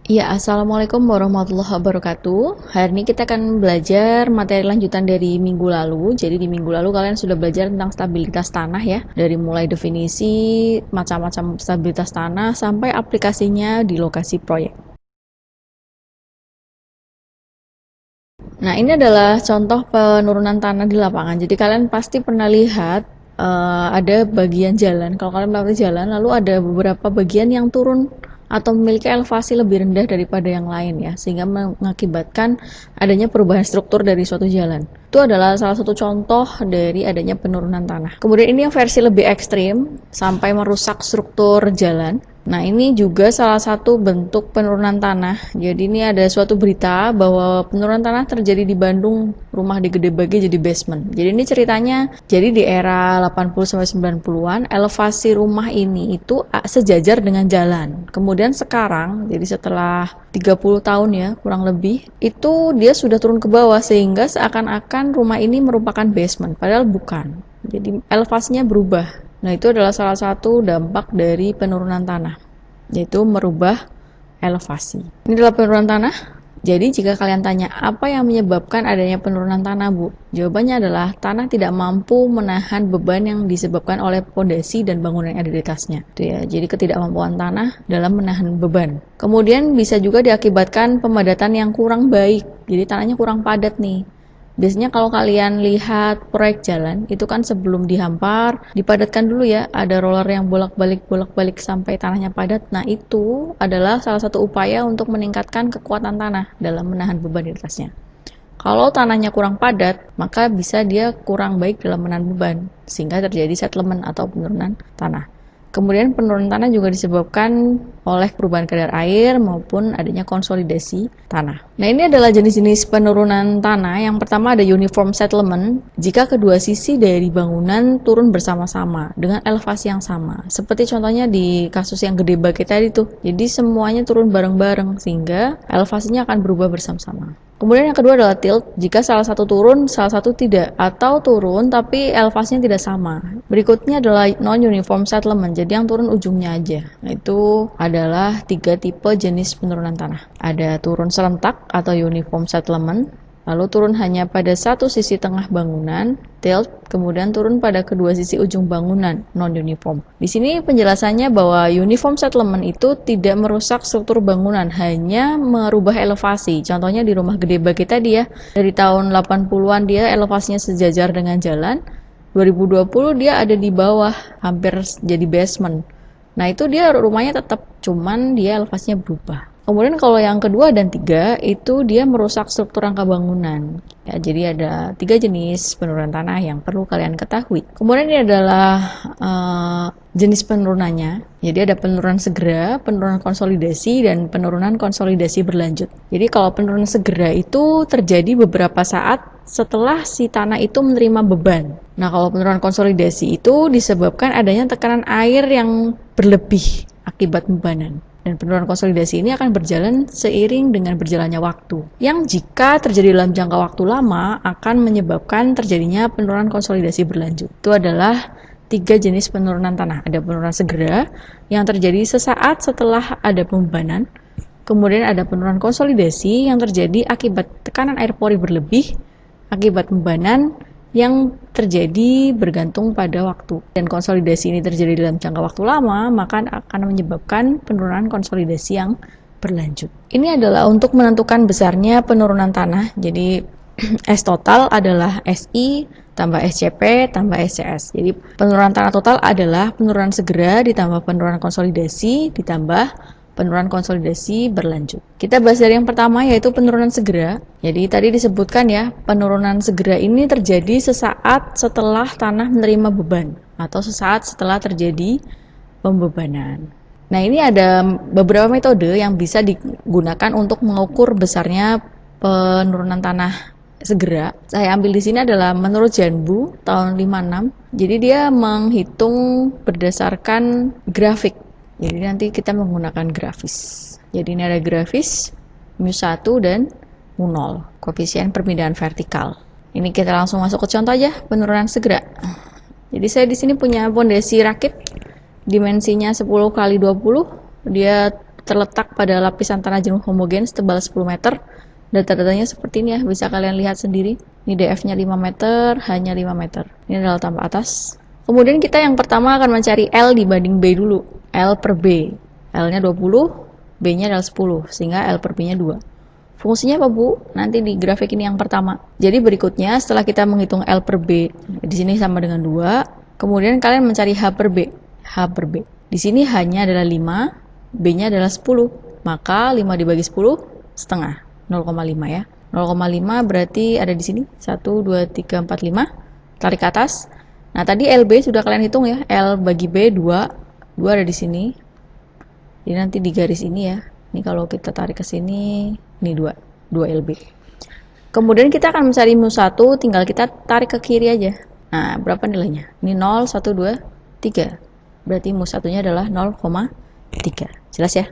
Ya, Assalamualaikum warahmatullahi wabarakatuh. Hari ini kita akan belajar materi lanjutan dari minggu lalu. Jadi di minggu lalu kalian sudah belajar tentang stabilitas tanah ya. Dari mulai definisi, macam-macam stabilitas tanah, sampai aplikasinya di lokasi proyek. Nah, ini adalah contoh penurunan tanah di lapangan. Jadi kalian pasti pernah lihat ada bagian jalan. Kalau kalian melewati jalan, lalu ada beberapa bagian yang turun atau memiliki elevasi lebih rendah daripada yang lain ya, sehingga mengakibatkan adanya perubahan struktur dari suatu jalan. Itu adalah salah satu contoh dari adanya penurunan tanah. Kemudian ini yang versi lebih ekstrim sampai merusak struktur jalan. Nah, ini juga salah satu bentuk penurunan tanah. Jadi ini ada suatu berita bahwa penurunan tanah terjadi di Bandung, rumah di Gede Bage jadi basement. Jadi ini ceritanya, jadi di era 80-90-an, elevasi rumah ini itu sejajar dengan jalan. Kemudian sekarang, jadi setelah 30 tahun ya, kurang lebih, itu dia sudah turun ke bawah sehingga seakan-akan rumah ini merupakan basement, padahal bukan. Jadi elevasinya berubah. Nah, itu adalah salah satu dampak dari penurunan tanah, yaitu merubah elevasi. Ini adalah penurunan tanah. Jadi, jika kalian tanya apa yang menyebabkan adanya penurunan tanah, Bu? Jawabannya adalah tanah tidak mampu menahan beban yang disebabkan oleh pondasi dan bangunan yang ada di atasnya. Itu ya. Jadi, ketidakmampuan tanah dalam menahan beban. Kemudian bisa juga diakibatkan pemadatan yang kurang baik. Jadi, tanahnya kurang padat nih. Biasanya kalau kalian lihat proyek jalan, itu kan sebelum dihampar, dipadatkan dulu ya, ada roller yang bolak-balik sampai tanahnya padat. Nah, itu adalah salah satu upaya untuk meningkatkan kekuatan tanah dalam menahan beban di atasnya. Kalau tanahnya kurang padat, maka bisa dia kurang baik dalam menahan beban, sehingga terjadi settlement atau penurunan tanah. Kemudian penurunan tanah juga disebabkan oleh perubahan kadar air maupun adanya konsolidasi tanah. Nah, ini adalah jenis-jenis penurunan tanah. Yang pertama ada uniform settlement, jika kedua sisi dari bangunan turun bersama-sama dengan elevasi yang sama. Seperti contohnya di kasus yang Gede Bage tadi tuh. Jadi semuanya turun bareng-bareng sehingga elevasinya akan berubah bersama-sama. Kemudian yang kedua adalah tilt, jika salah satu turun, salah satu tidak, atau turun tapi elevasinya tidak sama. Berikutnya adalah non-uniform settlement, jadi yang turun ujungnya aja. Nah, itu adalah 3 tipe jenis penurunan tanah. Ada turun serentak atau uniform settlement, lalu turun hanya pada satu sisi tengah bangunan, tilt, kemudian turun pada kedua sisi ujung bangunan, non-uniform. Di sini penjelasannya bahwa uniform settlement itu tidak merusak struktur bangunan, hanya merubah elevasi. Contohnya di rumah Gede Bage tadi ya, dari tahun 80-an dia elevasinya sejajar dengan jalan, 2020 dia ada di bawah, hampir jadi basement. Nah, itu dia rumahnya tetap, cuman dia elevasinya berubah. Kemudian kalau yang kedua dan 3 itu dia merusak struktur rangka bangunan. Ya, jadi ada 3 jenis penurunan tanah yang perlu kalian ketahui. Kemudian ini adalah jenis penurunannya. Jadi ada penurunan segera, penurunan konsolidasi, dan penurunan konsolidasi berlanjut. Jadi kalau penurunan segera itu terjadi beberapa saat setelah si tanah itu menerima beban. Nah, kalau penurunan konsolidasi itu disebabkan adanya tekanan air yang berlebih akibat bebanan. Dan penurunan konsolidasi ini akan berjalan seiring dengan berjalannya waktu, yang jika terjadi dalam jangka waktu lama akan menyebabkan terjadinya penurunan konsolidasi berlanjut. Itu adalah 3 jenis penurunan tanah. Ada penurunan segera yang terjadi sesaat setelah ada pembebanan, kemudian ada penurunan konsolidasi yang terjadi akibat tekanan air pori berlebih akibat pembebanan yang terjadi bergantung pada waktu, dan konsolidasi ini terjadi dalam jangka waktu lama, maka akan menyebabkan penurunan konsolidasi yang berlanjut. Ini adalah untuk menentukan besarnya penurunan tanah. Jadi S total adalah SI tambah SCP tambah SCS. Jadi penurunan tanah total adalah penurunan segera ditambah penurunan konsolidasi ditambah penurunan konsolidasi berlanjut. Kita bahas dari yang pertama, yaitu penurunan segera. Jadi tadi disebutkan ya, penurunan segera ini terjadi sesaat setelah tanah menerima beban atau sesaat setelah terjadi pembebanan. Nah, ini ada beberapa metode yang bisa digunakan untuk mengukur besarnya penurunan tanah segera. Saya ambil di sini adalah menurut Janbu tahun 56. Jadi dia menghitung berdasarkan grafik. Jadi nanti kita menggunakan grafis. Jadi ini ada grafis mu1 dan mu0, koefisien perpindahan vertikal. Ini kita langsung masuk ke contoh aja, penurunan segera. Jadi saya di sini punya pondasi rakit, dimensinya 10 kali 20, dia terletak pada lapisan tanah jenuh homogen setebal 10 meter. Data-datanya seperti ini ya, bisa kalian lihat sendiri. Ini DF-nya 5 meter, hanya 5 meter. Ini adalah tambah atas. Kemudian kita yang pertama akan mencari L dibanding B dulu. L per B. L-nya 20, B-nya adalah 10, sehingga L per B-nya 2. Fungsinya apa, Bu? Nanti di grafik ini yang pertama. Jadi berikutnya setelah kita menghitung L per B, di sini sama dengan 2, kemudian kalian mencari H per B. H per B. Di sini H-nya adalah 5, B-nya adalah 10. Maka 5 dibagi 10, setengah. 0,5 ya. 0,5 berarti ada di sini 1, 2, 3, 4, 5. Tarik ke atas. Nah tadi LB sudah kalian hitung ya. L bagi B 2. 2 ada di sini. Jadi nanti di garis ini ya. Ini kalau kita tarik ke sini, ini 2 LB. Kemudian kita akan mencari mu1, tinggal kita tarik ke kiri aja. Nah berapa nilainya? Ini 0, 1, 2, 3. Berarti mu1-nya adalah 0,3. Jelas ya?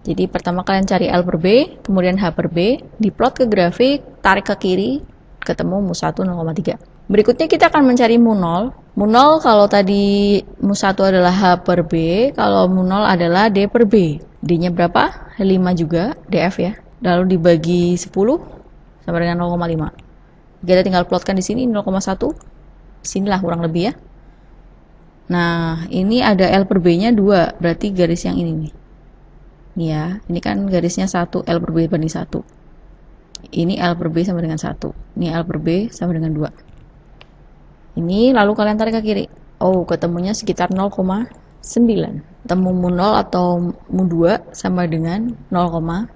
Jadi pertama kalian cari L per B, kemudian H per B, diplot ke grafik, tarik ke kiri, ketemu mu1 0,3. Berikutnya kita akan mencari mu0. Mu0 kalau tadi mu1 adalah H per B, kalau mu0 adalah D per B. D-nya berapa? 5 juga, DF ya. Lalu dibagi 10 sama dengan 0,5. Kita tinggal plotkan di sini 0,1. Sinilah kurang lebih ya. Nah, ini ada L per B-nya 2, berarti garis yang ini nih. Ini ya, ini kan garisnya 1, L per B banding 1. Ini L per B sama dengan 1. Ini L per B sama dengan 2. Ini lalu kalian tarik ke kiri. Oh, ketemunya sekitar 0,9. Temu mu0 atau mu2 sama dengan 0,9.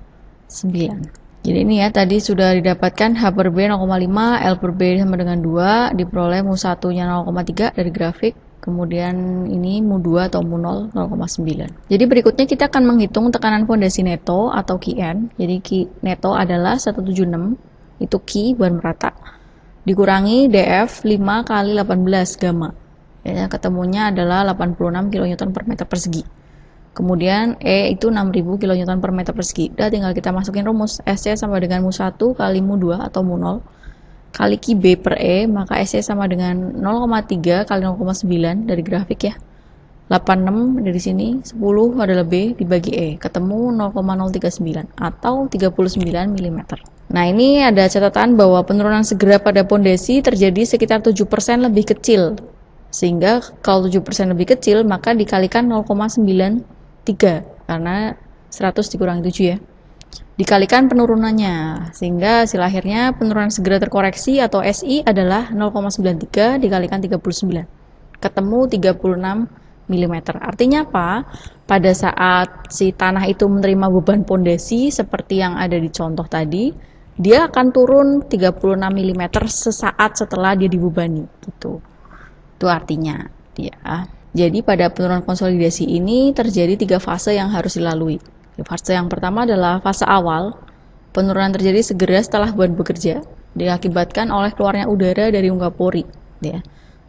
Jadi ini ya, tadi sudah didapatkan H per B 0,5, L per B sama dengan 2, diperoleh mu1-nya 0,3 dari grafik. Kemudian ini mu2 atau mu0 0,9. Jadi berikutnya kita akan menghitung tekanan fondasi neto atau Qn. Jadi Q neto adalah 176, itu Q buat merata, dikurangi DF 5 kali 18 gamma. Ya, ketemunya adalah 86 kN per meter persegi. Kemudian E itu 6000 kN per meter persegi. Udah tinggal kita masukin rumus. SC sama dengan mu1 kali mu2 atau mu0 kali Q B per E, maka SC sama dengan 0,3 kali 0,9 dari grafik ya. 86 dari sini, 10 adalah B dibagi E, ketemu 0,039 atau 39 mm. Nah ini ada catatan bahwa penurunan segera pada pondasi terjadi sekitar 7% lebih kecil. Sehingga kalau 7% lebih kecil, maka dikalikan 0,93 karena 100 dikurangi 7 ya. Dikalikan penurunannya, sehingga hasil akhirnya penurunan segera terkoreksi atau SI adalah 0,93 dikalikan 39, ketemu 36 mm. Artinya apa? Pada saat si tanah itu menerima beban pondasi seperti yang ada di contoh tadi, dia akan turun 36 mm sesaat setelah dia dibebani gitu. Itu artinya ya. Jadi pada penurunan konsolidasi ini terjadi 3 fase yang harus dilalui. Fase yang pertama adalah fase awal. Penurunan terjadi segera setelah beban bekerja, diakibatkan oleh keluarnya udara dari ungkap pori. Ya.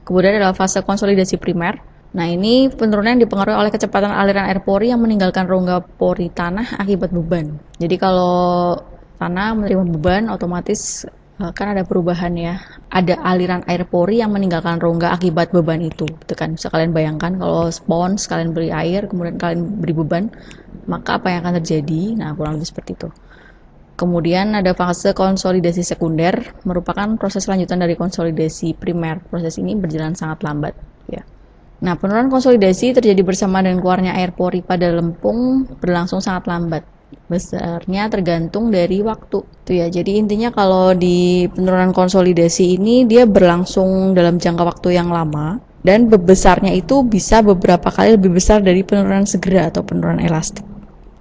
Kemudian adalah fase konsolidasi primer. Nah ini penurunan dipengaruhi oleh kecepatan aliran air pori yang meninggalkan rongga pori tanah akibat beban. Jadi kalau tanah menerima beban, otomatis kan ada perubahan ya. Ada aliran air pori yang meninggalkan rongga akibat beban itu. Itu kan bisa kalian bayangkan kalau spons kalian beri air, kemudian kalian beri beban, maka apa yang akan terjadi? Nah, kurang lebih seperti itu. Kemudian ada fase konsolidasi sekunder, merupakan proses lanjutan dari konsolidasi primer. Proses ini berjalan sangat lambat ya. Nah, penurunan konsolidasi terjadi bersama dengan keluarnya air pori pada lempung berlangsung sangat lambat. Besarnya tergantung dari waktu. Itu ya. Jadi intinya kalau di penurunan konsolidasi ini dia berlangsung dalam jangka waktu yang lama dan besarnya itu bisa beberapa kali lebih besar dari penurunan segera atau penurunan elastik.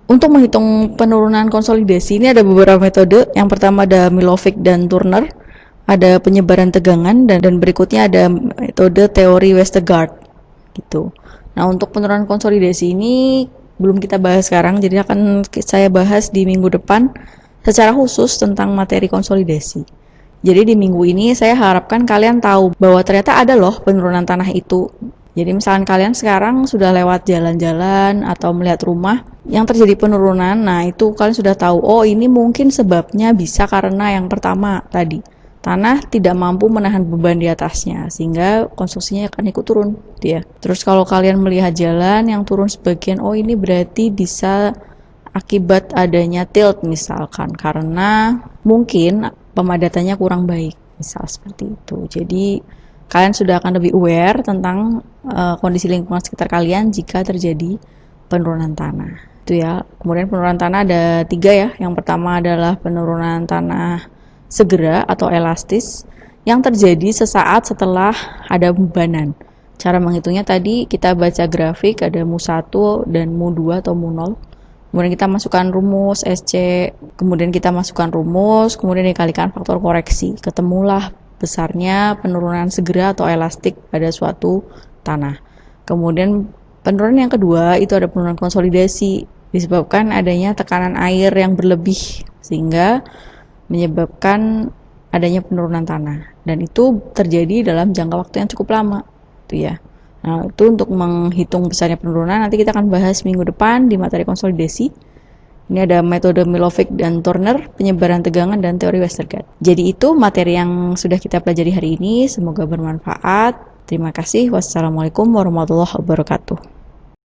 Untuk menghitung penurunan konsolidasi ini ada beberapa metode. Yang pertama ada Milovic dan Turner, ada penyebaran tegangan dan berikutnya ada metode teori Westergaard gitu. Nah, untuk penurunan konsolidasi ini belum kita bahas sekarang, jadi akan saya bahas di minggu depan secara khusus tentang materi konsolidasi. Jadi di minggu ini saya harapkan kalian tahu bahwa ternyata ada loh penurunan tanah itu. Jadi misalkan kalian sekarang sudah lewat jalan-jalan atau melihat rumah yang terjadi penurunan, nah itu kalian sudah tahu, oh ini mungkin sebabnya bisa karena yang pertama tadi, tanah tidak mampu menahan beban di atasnya sehingga konstruksinya akan ikut turun ya. Terus kalau kalian melihat jalan yang turun sebagian, oh ini berarti bisa akibat adanya tilt misalkan, karena mungkin pemadatannya kurang baik, misal seperti itu. Jadi kalian sudah akan lebih aware tentang kondisi lingkungan sekitar kalian jika terjadi penurunan tanah. Itu ya. Kemudian penurunan tanah ada 3 ya. Yang pertama adalah penurunan tanah segera atau elastis yang terjadi sesaat setelah ada bebanan. Cara menghitungnya tadi kita baca grafik, ada mu1 dan mu2 atau mu0. Kemudian kita masukkan rumus SC, kemudian kita masukkan rumus, kemudian dikalikan faktor koreksi. Ketemulah besarnya penurunan segera atau elastik pada suatu tanah. Kemudian penurunan yang kedua itu ada penurunan konsolidasi, disebabkan adanya tekanan air yang berlebih sehingga menyebabkan adanya penurunan tanah, dan itu terjadi dalam jangka waktu yang cukup lama itu ya. Nah, itu untuk menghitung besarnya penurunan nanti kita akan bahas minggu depan di materi konsolidasi. Ini ada metode Milovic dan Turner, penyebaran tegangan, dan teori Westergaard. Jadi itu materi yang sudah kita pelajari hari ini, semoga bermanfaat. Terima kasih. Wassalamualaikum warahmatullahi wabarakatuh.